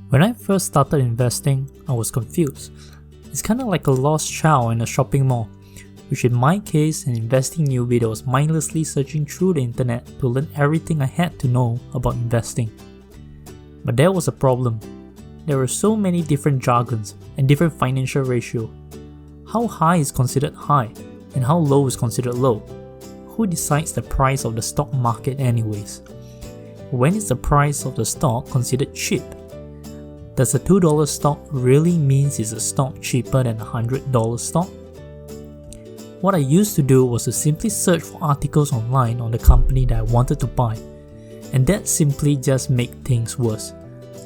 When I first started investing, I was confused. It's kinda like a lost child in a shopping mall, which in my case, an investing newbie that was mindlessly searching through the internet to learn everything I had to know about investing. But there was a problem. There were so many different jargons and different financial ratio. How high is considered high and how low is considered low? Who decides the price of the stock market anyways? When is the price of the stock considered cheap? Does a $2 stock really means it's a stock cheaper than a $100 stock? What I used to do was to simply search for articles online on the company that I wanted to buy, and that simply just made things worse.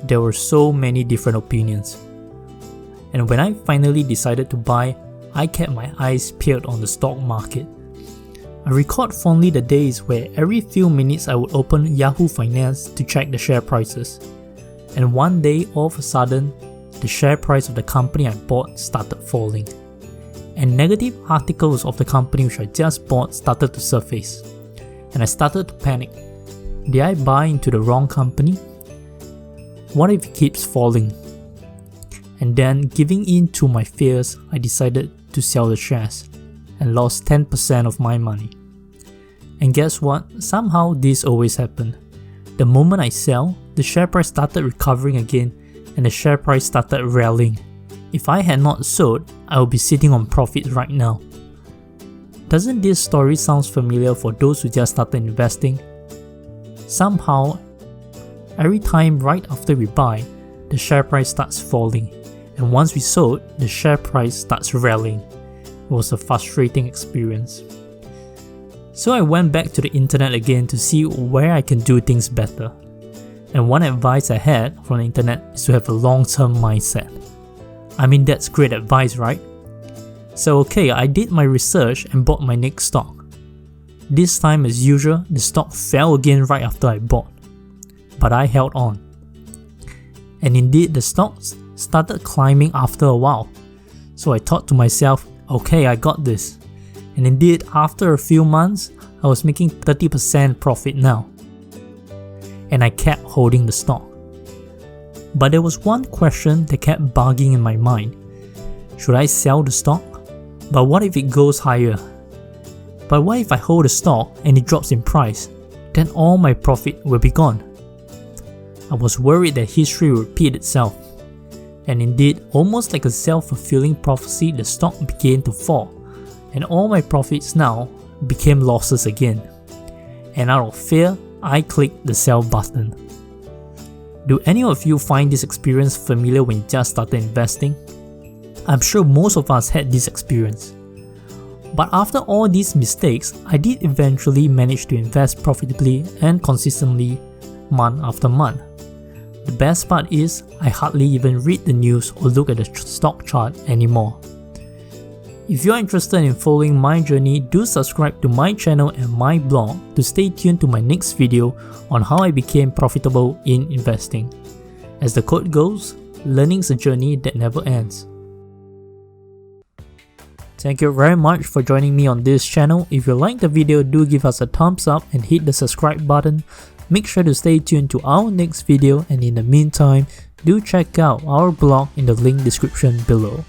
There were so many different opinions. And when I finally decided to buy, I kept my eyes peeled on the stock market. I recall fondly the days where every few minutes I would open Yahoo Finance to check the share prices. And one day, all of a sudden, the share price of the company I bought started falling. And negative articles of the company which I just bought started to surface. And I started to panic. Did I buy into the wrong company? What if it keeps falling? And then, giving in to my fears, I decided to sell the shares and lost 10% of my money. And guess what? Somehow this always happened. The moment I sell, the share price started recovering again and the share price started rallying. If I had not sold, I would be sitting on profit right now. Doesn't this story sound familiar for those who just started investing? Somehow, every time right after we buy, the share price starts falling, and once we sold, the share price starts rallying. It was a frustrating experience. So I went back to the internet again to see where I can do things better. And one advice I had from the internet is to have a long-term mindset. I mean, that's great advice, right? So okay, I did my research and bought my next stock. This time as usual, the stock fell again right after I bought. But I held on. And indeed, the stock started climbing after a while. So I thought to myself, okay, I got this. And indeed, after a few months, I was making 30% profit now. And I kept holding the stock. But there was one question that kept bugging in my mind. Should I sell the stock? But what if it goes higher? But what if I hold the stock and it drops in price? Then all my profit will be gone. I was worried that history would repeat itself. And indeed, almost like a self-fulfilling prophecy, the stock began to fall. And all my profits now became losses again. And out of fear, I clicked the sell button. Do any of you find this experience familiar when you just started investing? I'm sure most of us had this experience. But after all these mistakes, I did eventually manage to invest profitably and consistently month after month. The best part is, I hardly even read the news or look at the stock chart anymore. If you are interested in following my journey, do subscribe to my channel and my blog to stay tuned to my next video on how I became profitable in investing. As the quote goes, learning is a journey that never ends. Thank you very much for joining me on this channel. If you liked the video, do give us a thumbs up and hit the subscribe button. Make sure to stay tuned to our next video, and in the meantime, do check out our blog in the link description below.